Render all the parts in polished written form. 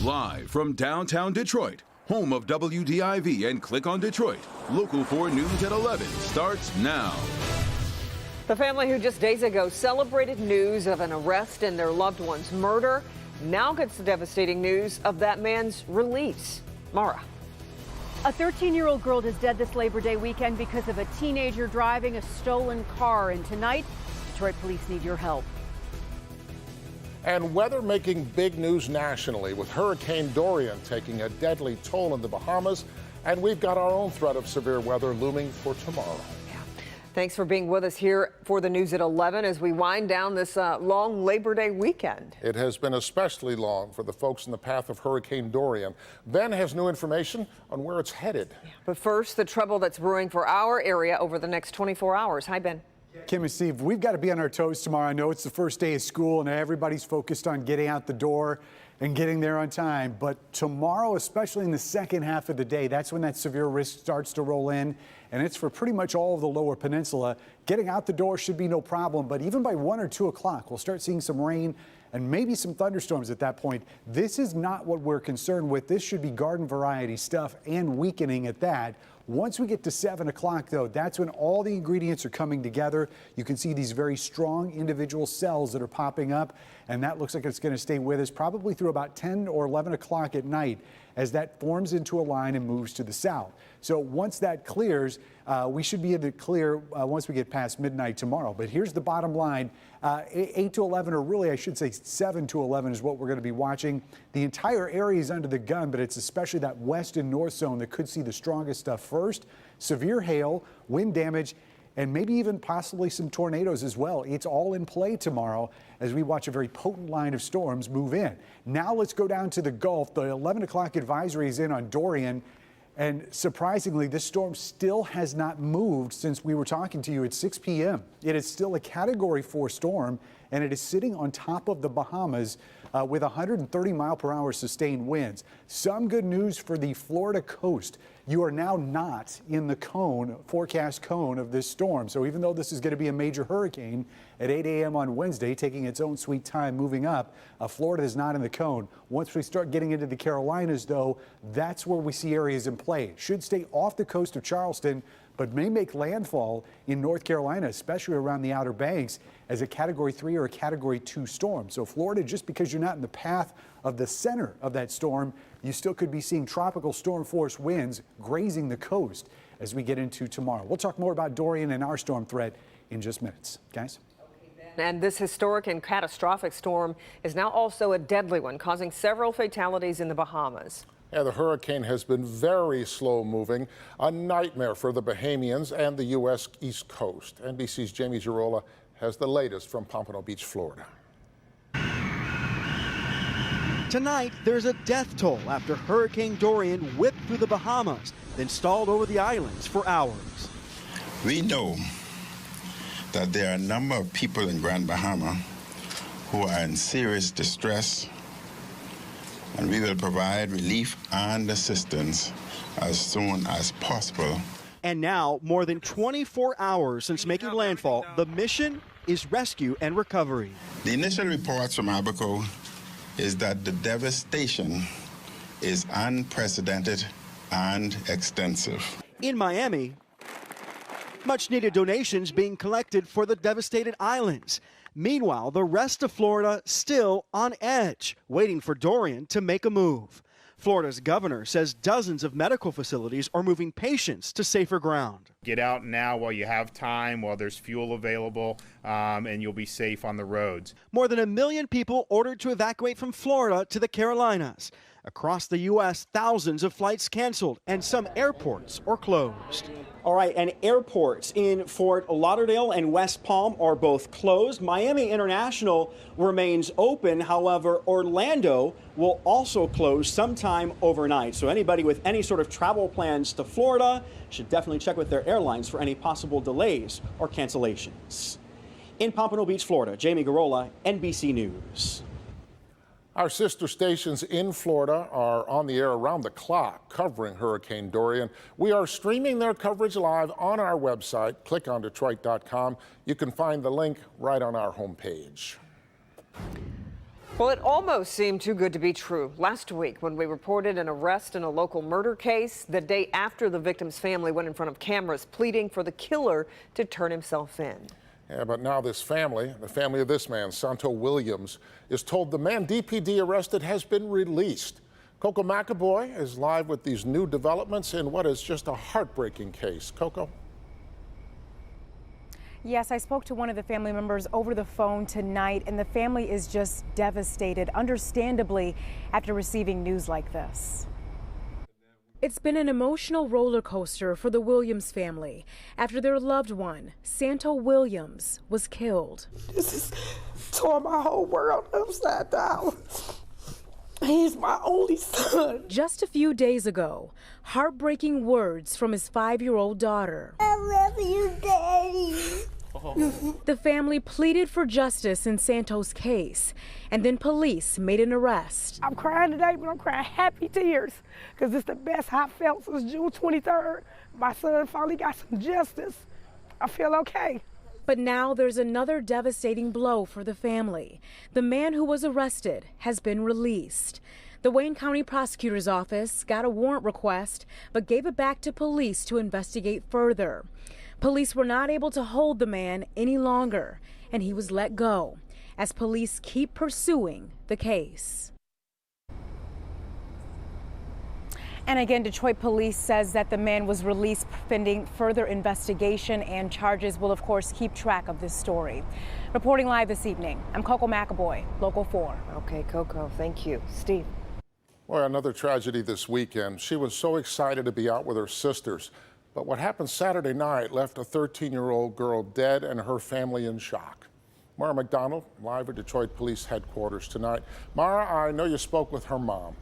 Live from downtown Detroit, home of WDIV and Click on Detroit, Local 4 News at 11 starts now. The family who just days ago celebrated news of an arrest and their loved one's murder now gets the devastating news of that man's release. Mara. A 13-year-old girl is dead this Labor Day weekend because of a teenager driving a stolen car. And tonight, Detroit police need your help. And weather making big news nationally with Hurricane Dorian taking a deadly toll in the Bahamas. And we've got our own threat of severe weather looming for tomorrow. Thanks for being with us here for the news at 11 as we wind down this long Labor Day weekend. It has been especially long for the folks in the path of Hurricane Dorian. Ben has new information on where it's headed. But first, the trouble that's brewing for our area over the next 24 hours. Hi, Ben. Kim and Steve, we've got to be on our toes tomorrow. I know it's the first day of school and everybody's focused on getting out the door and getting there on time. But tomorrow, especially in the second half of the day, that's when that severe risk starts to roll in. And it's for pretty much all of the lower peninsula. Getting out the door should be no problem. But even by 1 or 2 o'clock, we'll start seeing some rain and maybe some thunderstorms at that point. This is not what we're concerned with. This should be garden variety stuff and weakening at that. Once we get to 7 o'clock, though, that's when all the ingredients are coming together. You can see these very strong individual cells that are popping up, and that looks like it's going to stay with us probably through about 10 or 11 o'clock at night as that forms into a line and moves to the south. So once that clears, we should be able to clear once we get past midnight tomorrow. But here's the bottom line. 8 to 11, or really I should say 7 to 11 is what we're going to be watching. The entire area is under the gun, but it's especially that west and north zone that could see the strongest stuff first. Severe hail, wind damage, and maybe even possibly some tornadoes as well. It's all in play tomorrow as we watch a very potent line of storms move in. Now let's go down to the Gulf. The 11 o'clock advisory is in on Dorian. And surprisingly, this storm still has not moved since we were talking to you at 6 p.m. It is still a Category 4 storm, and it is sitting on top of the Bahamas with 130 mile per hour sustained winds. Some good news for the Florida coast. You are now not in the forecast cone of this storm. So even though this is going to be a major hurricane at 8 a.m. on Wednesday, taking its own sweet time moving up, Florida is not in the cone. Once we start getting into the Carolinas, though, that's where we see areas in play. It should stay off the coast of Charleston, but may make landfall in North Carolina, especially around the Outer Banks, as a Category 3 or a Category 2 storm. So Florida, just because you're not in the path of the center of that storm, you still could be seeing tropical storm force winds grazing the coast as we get into tomorrow. We'll talk more about Dorian and our storm threat in just minutes. Guys? And this historic and catastrophic storm is now also a deadly one, causing several fatalities in the Bahamas. Yeah, the hurricane has been very slow moving, a nightmare for the Bahamians and the U.S. East Coast. NBC's Jamie Girola has the latest from Pompano Beach, Florida. Tonight, there's a death toll after Hurricane Dorian whipped through the Bahamas, then stalled over the islands for hours. We know that there are a number of people in Grand Bahama who are in serious distress, and we will provide relief and assistance as soon as possible. And now, more than 24 hours since making landfall, the mission is rescue and recovery. The initial reports from Abaco is that the devastation is unprecedented and extensive. In Miami, much-needed donations being collected for the devastated islands. Meanwhile, the rest of Florida still on edge, waiting for Dorian to make a move. Florida's governor says dozens of medical facilities are moving patients to safer ground. Get out now while you have time, while there's fuel available, and you'll be safe on the roads. More than 1 million people ordered to evacuate from Florida to the Carolinas. Across the U.S., thousands of flights canceled and some airports are closed. All right, and airports in Fort Lauderdale and West Palm are both closed. Miami International remains open. However, Orlando will also close sometime overnight. So anybody with any sort of travel plans to Florida should definitely check with their airlines for any possible delays or cancellations. In Pompano Beach, Florida, Jamie Garola, NBC News. Our sister stations in Florida are on the air around the clock covering Hurricane Dorian. We are streaming their coverage live on our website, clickondetroit.com. You can find the link right on our homepage. Well, it almost seemed too good to be true. Last week, when we reported an arrest in a local murder case, the day after the victim's family went in front of cameras pleading for the killer to turn himself in. Yeah, but now this family, the family of this man, Santo Williams, is told the man DPD arrested has been released. Coco McAvoy is live with these new developments in what is just a heartbreaking case. Coco? Yes, I spoke to one of the family members over the phone tonight, and the family is just devastated, understandably, after receiving news like this. It's been an emotional roller coaster for the Williams family after their loved one, Santo Williams, was killed. This has tore my whole world upside down. He's my only son. Just a few days ago, heartbreaking words from his 5-year-old daughter. I love you, Daddy. The family pleaded for justice in Santo's case, and then police made an arrest. I'm crying today, but I'm crying happy tears because it's the best I felt since June 23rd. My son finally got some justice. I feel okay. But now there's another devastating blow for the family. The man who was arrested has been released. The Wayne County Prosecutor's Office got a warrant request, but gave it back to police to investigate further. Police were not able to hold the man any longer, and he was let go as police keep pursuing the case. And again, Detroit police says that the man was released pending further investigation, and charges will, of course, keep track of this story. Reporting live this evening, I'm Coco McAvoy, Local 4. Okay, Coco, thank you. Steve. Well, another tragedy this weekend. She was so excited to be out with her sisters. But what happened Saturday night left a 13-year-old girl dead and her family in shock. Mara McDonald, live at Detroit Police Headquarters tonight. Mara, I know you spoke with her mom.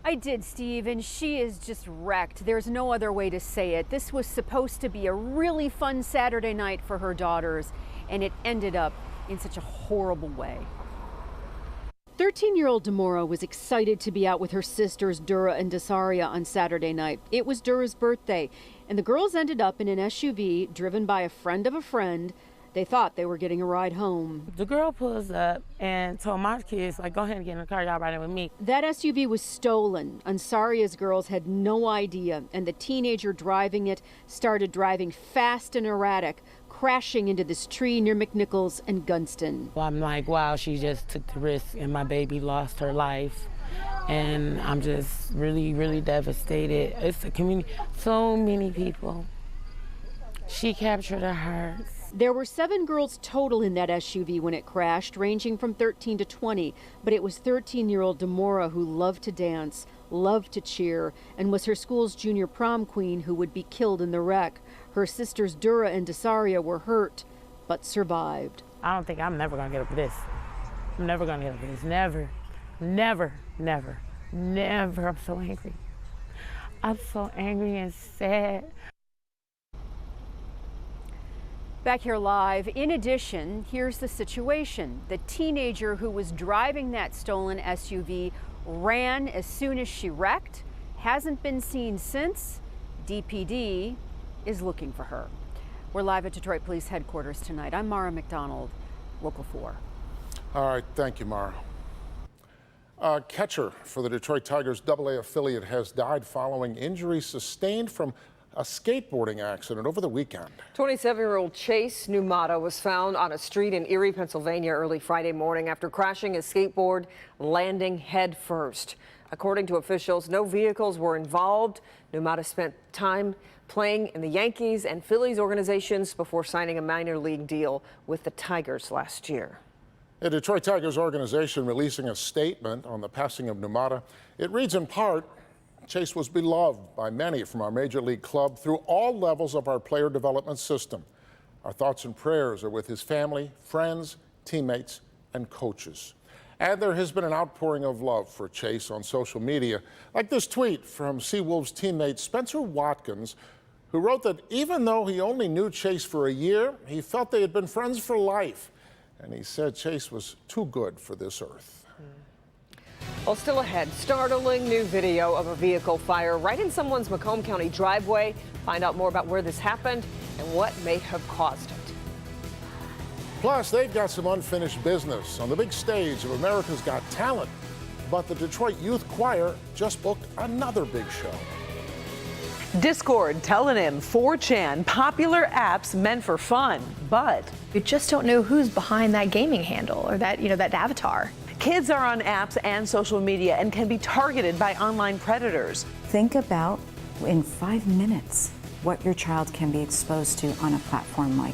I did, Steve, and she is just wrecked. There's no other way to say it. This was supposed to be a really fun Saturday night for her daughters, and it ended up in such a horrible way. 13-year-old Demora was excited to be out with her sisters Dura and Desaria on Saturday night. It was Dura's birthday, and the girls ended up in an SUV driven by a friend of a friend. They thought they were getting a ride home. The girl pulls up and told my kids, like, go ahead and get in the car, y'all riding with me. That SUV was stolen. Ansaria's girls had no idea, and the teenager driving it started driving fast and erratic, crashing into this tree near McNichols and Gunston. Well, I'm like, wow, she just took the risk and my baby lost her life. And I'm just really, really devastated. It's a community, so many people. She captured our hearts. There were 7 girls total in that SUV when it crashed, ranging from 13 to 20. But it was 13-year-old Demora who loved to dance, loved to cheer, and was her school's junior prom queen who would be killed in the wreck. Her sisters Dura and Desaria were hurt, but survived. I don't think I'm never gonna get up for this. I'm never gonna get up for this. Never, never, never, never. I'm so angry. I'm so angry and sad. Back here live. In addition, here's the situation. The teenager who was driving that stolen SUV ran as soon as she wrecked, hasn't been seen since. DPD is looking for her. We're live at Detroit Police Headquarters tonight. I'm Mara McDonald, Local 4. All right, thank you, Mara. A catcher for the Detroit Tigers AA affiliate has died following injuries sustained from a skateboarding accident over the weekend. 27-year-old Chase Numata was found on a street in Erie, Pennsylvania early Friday morning after crashing his skateboard, landing head first. According to officials, no vehicles were involved. Numata spent time playing in the Yankees and Phillies organizations before signing a minor league deal with the Tigers last year. The Detroit Tigers organization releasing a statement on the passing of Numata. It reads in part, Chase was beloved by many from our major league club through all levels of our player development system. Our thoughts and prayers are with his family, friends, teammates, and coaches. And there has been an outpouring of love for Chase on social media, like this tweet from Seawolves teammate Spencer Watkins, who wrote that even though he only knew Chase for a year, he felt they had been friends for life. And he said Chase was too good for this earth. Well, still ahead, startling new video of a vehicle fire right in someone's Macomb County driveway. Find out more about where this happened and what may have caused it. Plus, they've got some unfinished business on the big stage of America's Got Talent. But the Detroit Youth Choir just booked another big show. Discord, Telenym, 4chan, popular apps meant for fun, but you just don't know who's behind that gaming handle or that, that avatar. Kids are on apps and social media and can be targeted by online predators. Think about, in 5 minutes, what your child can be exposed to on a platform like